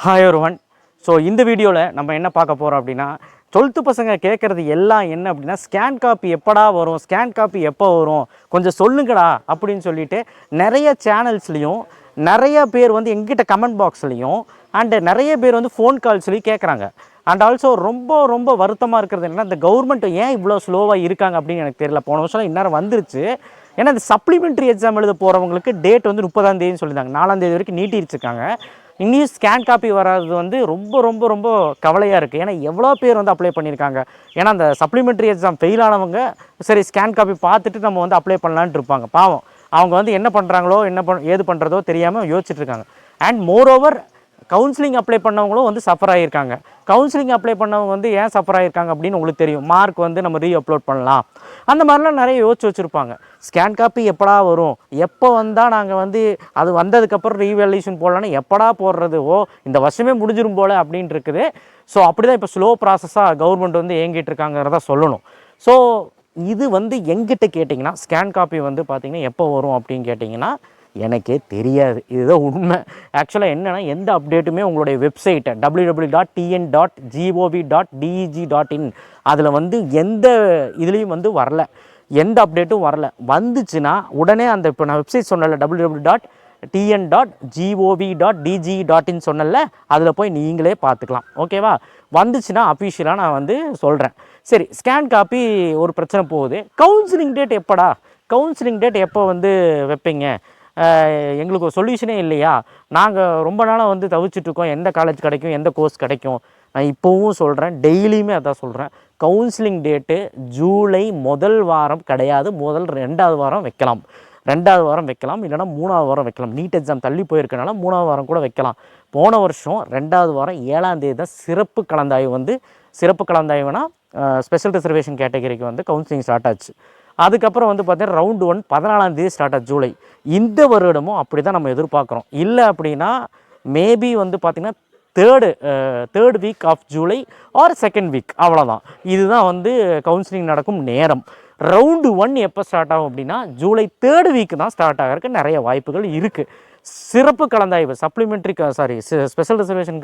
Hi ஒருவன். So இந்த வீடியோவில் நம்ம என்ன பார்க்க போகிறோம் அப்படின்னா, 12th பசங்க கேட்குறது எல்லாம் என்ன அப்படின்னா, ஸ்கேன் காப்பி எப்படா வரும், ஸ்கேன் காப்பி எப்போ வரும், கொஞ்சம் சொல்லுங்கடா அப்படின்னு சொல்லிட்டு நிறைய சேனல்ஸ்லேயும் நிறைய பேர் வந்து எங்கிட்ட கமெண்ட் பாக்ஸ்லேயும் அண்டு நிறைய பேர் வந்து ஃபோன் கால்ஸ்லேயும் கேட்குறாங்க. அண்ட் ஆல்சோ ரொம்ப ரொம்ப வருத்தமாக இருக்கிறது என்னென்னா, இந்த கவர்மெண்ட் ஏன் இவ்வளோ ஸ்லோவாக இருக்காங்க அப்படின்னு எனக்கு தெரியல. போன வருஷம் இந்நேரம் வந்துருச்சு. ஏன்னா இந்த சப்ளிமெண்ட்ரி எக்ஸாம் எழுத போகிறவங்களுக்கு டேட் வந்து 30ஆம் தேதின்னு சொல்லியிருந்தாங்க. 4ஆம் தேதி வரைக்கும் நீட்டிருச்சுருக்காங்க. இன்னும் ஸ்கேன் காப்பி வராது வந்து ரொம்ப ரொம்ப ரொம்ப கவலையாக இருக்குது. ஏன்னா எவ்வளோ பேர் வந்து அப்ளை பண்ணியிருக்காங்க. ஏன்னா அந்த சப்ளிமெண்ட்ரி எக்ஸாம் ஃபெயில் ஆனவங்க சரி ஸ்கேன் காப்பி பார்த்துட்டு நம்ம வந்து அப்ளை பண்ணலான்ட்டு இருப்பாங்க. பாவம் அவங்க வந்து என்ன பண்ணுறாங்களோ ஏது பண்ணுறதோ தெரியாமல் யோசிச்சுட்ருக்காங்க. அண்ட் மோரோவர் கவுன்சிலிங் அப்ளை பண்ணவங்களும் வந்து சஃபர் ஆகியிருக்காங்க. கவுன்சிலிங் அப்ளை பண்ணவங்க வந்து ஏன் சஃபர் ஆகியிருக்காங்க அப்படின்னு உங்களுக்கு தெரியும். மார்க் வந்து நம்ம அப்லோட் பண்ணலாம் அந்த மாதிரிலாம் நிறைய யோசிச்சு வச்சுருப்பாங்க. ஸ்கேன் காப்பி எப்படா வரும், எப்போ வந்தால் நாங்கள் வந்து அது வந்ததுக்கப்புறம் ரீவேல்யூஷன் போடலான்னு எப்படா போடுறது, இந்த வருஷமே முடிஞ்சிரும் போல் அப்படின்ட்டு இருக்குது. ஸோ அப்படி தான் இப்போ ஸ்லோ ப்ராசஸாக கவர்மெண்ட் வந்து இயங்கிட்டு இருக்காங்கிறத சொல்லணும். ஸோ இது வந்து எங்கிட்ட கேட்டிங்கன்னா ஸ்கேன் காப்பி வந்து பார்த்திங்கன்னா எப்போ வரும் அப்படின்னு கேட்டிங்கன்னா எனக்கே தெரியாது. இதுதான் உண்மை. ஆக்சுவலாக என்னென்னா எந்த அப்டேட்டுமே உங்களுடைய வெப்சைட்டை www.tn.gov.deg.in அதில் வந்து எந்த இதுலேயும் வந்து வரல, எந்த அப்டேட்டும் வரல. வந்துச்சுன்னா உடனே அந்த இப்போ நான் வெப்சைட் சொன்னல www.tn.gov.deg.in சொன்னல, அதில் போய் நீங்களே பார்த்துக்கலாம். ஓகேவா? வந்துச்சுன்னா அஃபிஷியலாக நான் வந்து சொல்கிறேன். சரி, ஸ்கேன் காப்பி ஒரு பிரச்சனை போகுது. கவுன்சிலிங் டேட் எப்போடா, கவுன்சிலிங் டேட் எப்போ வந்து வைப்பீங்க, எங்களுக்கு ஒரு சொல்யூஷனே இல்லையா, நாங்கள் ரொம்ப நாளாக வந்து தவிச்சிட்ருக்கோம், எந்த காலேஜ் கிடைக்கும், எந்த கோர்ஸ் கிடைக்கும். நான் இப்போவும் சொல்கிறேன், டெய்லியுமே அதான் சொல்கிறேன். கவுன்சிலிங் டேட்டு ஜூலை முதல் வாரம் கிடையாது, 2வது வாரம் வைக்கலாம். 2வது வாரம் வைக்கலாம், இல்லைனா 3வது வாரம் வைக்கலாம். நீட் எக்ஸாம் தள்ளி போயிருக்கனால 3வது வாரம் கூட வைக்கலாம். போன வருஷம் 2வது வாரம் 7ஆம் தேதி தான் சிறப்பு கலந்தாய்வு வந்து, சிறப்பு கலந்தாய்வுனா ஸ்பெஷல் ரிசர்வேஷன் கேட்டகரிக்கு வந்து கவுன்சிலிங் ஸ்டார்ட் ஆச்சு. அதுக்கப்புறம் வந்து பார்த்தீங்கன்னா ரவுண்டு 1 14ஆம் தேதி ஸ்டார்ட் ஆச்சு ஜூலை. இந்த வருடமும் அப்படி தான் நம்ம எதிர்பார்க்குறோம். இல்லை அப்படின்னா மேபி வந்து பார்த்திங்கன்னா third week of July or second week, அவ்வளோதான். இதுதான் வந்து கவுன்சிலிங் நடக்கும் நேரம். ரவுண்டு 1 எப்போ ஸ்டார்ட் ஆகும் அப்படின்னா ஜூலை 3rd வீக் தான் ஸ்டார்ட் ஆகிறதுக்கு நிறைய வாய்ப்புகள் இருக்குது. சிறப்பு கலந்தாய்வு ஸ்பெஷல் ரிசர்வேஷன்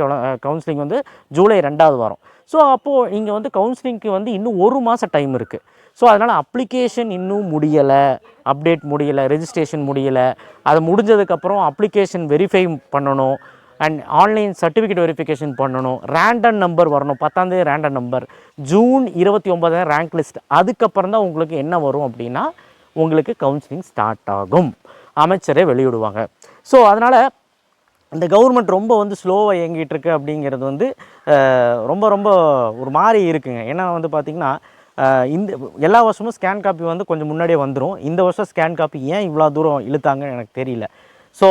கவுன்சிலிங் வந்து ஜூலை 2வது வாரம். ஸோ அப்போது இங்கே வந்து கவுன்சிலிங்க்கு வந்து இன்னும் 1 மாதம் டைம் இருக்குது. ஸோ அதனால் அப்ளிகேஷன் இன்னும் முடியலை, அப்டேட் முடியலை, ரெஜிஸ்ட்ரேஷன் முடியலை. அது முடிஞ்சதுக்கப்புறம் அப்ளிகேஷன் வெரிஃபை பண்ணணும் அண்ட் ஆன்லைன் சர்டிஃபிகேட் வெரிஃபிகேஷன் பண்ணணும். ரேண்டம் நம்பர் வரணும், 10ஆம் தேதி random number, June 29 rank list. அதுக்கப்புறம் தான் உங்களுக்கு என்ன வரும் அப்படின்னா உங்களுக்கு கவுன்சிலிங் ஸ்டார்ட் ஆகும், அமைச்சரே வெளியிடுவாங்க. ஸோ அதனால் இந்த கவர்மெண்ட் ரொம்ப வந்து ஸ்லோவாக இயங்கிட்டு இருக்கு அப்படிங்கிறது வந்து ரொம்ப ரொம்ப ஒரு மாதிரி இருக்குங்க. ஏன்னா வந்து பார்த்திங்கன்னா இந்த எல்லா வருஷமும் ஸ்கேன் காப்பி வந்து கொஞ்சம் முன்னாடியே வந்துடும். இந்த வருஷம் ஸ்கேன் காப்பி ஏன் இவ்வளோ தூரம் இழுத்தாங்கன்னு எனக்கு தெரியல. ஸோ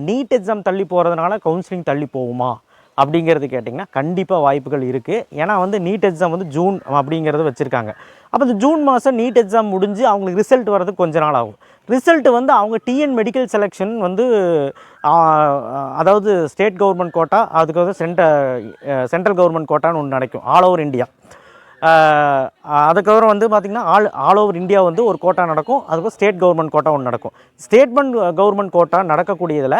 நீட் எக்ஸாம் தள்ளி போகிறதுனால கவுன்சிலிங் தள்ளி போகுமா அப்படிங்கிறது கேட்டிங்கன்னா கண்டிப்பாக வாய்ப்புகள் இருக்குது. ஏன்னா வந்து நீட் எக்ஸாம் வந்து ஜூன் அப்படிங்கிறத வச்சுருக்காங்க. அப்போ இந்த ஜூன் மாதம் நீட் எக்ஸாம் முடிஞ்சு அவங்களுக்கு ரிசல்ட் வர்றதுக்கு கொஞ்ச நாள் ஆகும். ரிசல்ட் வந்து அவங்க டிஎன் மெடிக்கல் செலெக்ஷன் வந்து அதாவது ஸ்டேட் கவர்மெண்ட் கோட்டா, அதுக்கு வந்து சென்ட்ரல் கவர்மெண்ட் கோட்டான்னு ஒன்று நடக்கும் ஆல் ஓவர் இந்தியா. அதுக்கப்புறம் வந்து பார்த்திங்கன்னா ஆல் ஓவர் இந்தியா வந்து ஒரு கோட்டா நடக்கும், அதுக்கு ஸ்டேட் கவர்மெண்ட் கோட்டா ஒன்று நடக்கும். கவர்மெண்ட் கோட்டா நடக்கக்கூடியதில்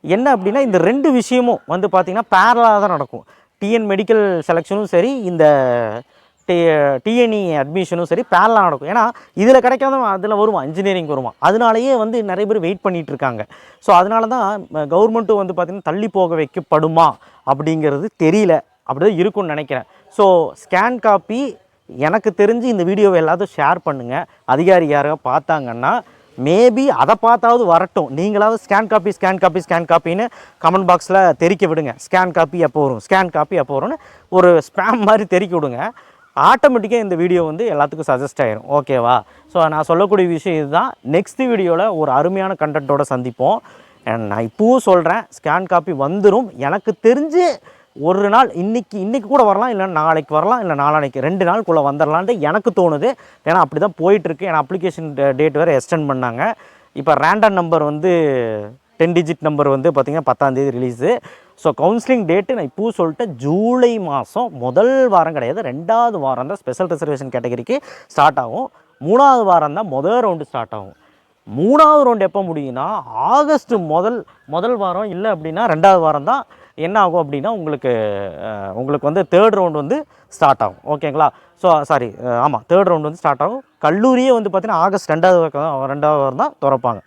என்ன அப்படின்னா இந்த 2 விஷயமும் வந்து பார்த்திங்கன்னா பேரலாக தான் நடக்கும். டிஎன் மெடிக்கல் செலெக்ஷனும் சரி, இந்த டிஎன்இ அட்மிஷனும் சரி பேரலாக நடக்கும். ஏன்னா இதில் கிடைக்காதவன் அதில் வருவான், இன்ஜினியரிங் வருவான். அதனாலேயே வந்து நிறைய பேர் வெயிட் பண்ணிகிட்டு இருக்காங்க. ஸோ அதனால தான் கவர்மெண்ட்டும் வந்து பார்த்திங்கன்னா தள்ளி போக வைக்கப்படுமா அப்படிங்கிறது தெரியல, அப்படி தான் இருக்கும்னு நினைக்கிறேன். ஸோ ஸ்கேன் காப்பி எனக்கு தெரிஞ்சு இந்த வீடியோவை எல்லாத்தையும் ஷேர் பண்ணுங்கள். அதிகாரி யாராவது பார்த்தாங்கன்னா மேபி அதை பார்த்தாவது வரட்டும். நீங்களாவது ஸ்கேன் காப்பின்னு கமெண்ட் பாக்ஸில் தெரிக்க விடுங்க. ஸ்கேன் காப்பி எப்போ வரும், ஸ்கேன் காப்பி எப்போ வரும்னு ஒரு ஸ்பேம் மாதிரி தெரிக்க விடுங்க. ஆட்டோமேட்டிக்காக இந்த வீடியோ வந்து எல்லாத்துக்கும் சஜஸ்ட் ஆகிரும். ஓகேவா? ஸோ நான் சொல்லக்கூடிய விஷயம் இதுதான். நெக்ஸ்ட் வீடியோவில் ஒரு அருமையான கண்டென்ட்டோடு சந்திப்போம். நான் இப்போவும் சொல்கிறேன், ஸ்கேன் காப்பி வந்துடும். எனக்கு தெரிஞ்சு ஒரு நாள் இன்றைக்கி கூட வரலாம், இல்லை நாளைக்கு வரலாம், இல்லை நாளானைக்கு 2 நாளுக்குள்ளே வந்துடலான்ட்டு எனக்கு தோணுது. ஏன்னா அப்படி தான் போயிட்டுருக்கு. ஏன்னா அப்ளிகேஷன் டேட் வேறு எக்ஸ்டெண்ட் பண்ணாங்க. இப்போ ரேண்டம் நம்பர் வந்து 10 டிஜிட் நம்பர் வந்து பார்த்திங்கன்னா 10ஆம் தேதி ரிலீஸு. ஸோ கவுன்சிலிங் டேட்டு நான் இப்போது சொல்லிட்டேன், ஜூலை மாதம் முதல் வாரம் கிடையாது, 2வது வாரம் தான் ஸ்பெஷல் ரிசர்வேஷன் கேட்டகரிக்கு ஸ்டார்ட் ஆகும். 3வது வாரம் தான் முதல் ரவுண்டு ஸ்டார்ட் ஆகும். 3வது ரவுண்டு எப்போ முடியும்னா ஆகஸ்ட் முதல் வாரம், இல்லை அப்படின்னா 2வது வாரம் தான் என்ன ஆகும் அப்படின்னா உங்களுக்கு வந்து தேர்ட் ரவுண்ட் வந்து ஸ்டார்ட் ஆகும். ஓகேங்களா? ஸோ சாரி, ஆமாம், தேர்ட் ரவுண்ட் வந்து ஸ்டார்ட் ஆகும். கல்லூரியே வந்து பார்த்திங்கன்னா ஆகஸ்ட் 2வது வாரம் தான் திறப்பாங்க.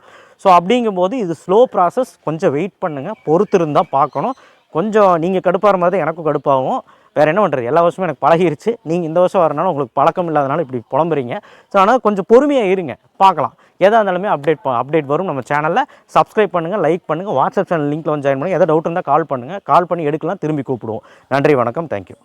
ஸோ அப்படிங்கும்போது இது ஸ்லோ ப்ராசஸ், கொஞ்சம் வெயிட் பண்ணுங்கள், பொறுத்து இருந்தால் பார்க்கணும். கொஞ்சம் நீங்கள் கடுப்பாகிற மாதிரி தான் எனக்கும் கடுப்பாகும். வேறு என்ன பண்ணுறது, எல்லா வருஷமும் எனக்கு பழகிருச்சு. நீங்கள் இந்த வருஷம் வரனால உங்களுக்கு பழக்கம் இல்லாதனால இப்படி புலம்புறீங்க. ஸோ ஆனால் கொஞ்சம் பொறுமையாக இருங்க, பார்க்கலாம். எதாக இருந்தாலுமே அப்டேட் வரும் நம்ம சேனலில். சப்ஸ்கிரைப் பண்ணுங்கள், லைக் பண்ணுங்கள், வாட்ஸ்அப் சேனல் லிங்க்கில் வந்து ஜாயின் பண்ணுங்கள். எதாவது டவுட் இருந்தால் கால் பண்ணுங்கள், கால் பண்ணி எடுக்கலாம், திரும்பி கூப்பிடுவோம். நன்றி, வணக்கம், தேங்க்யூ.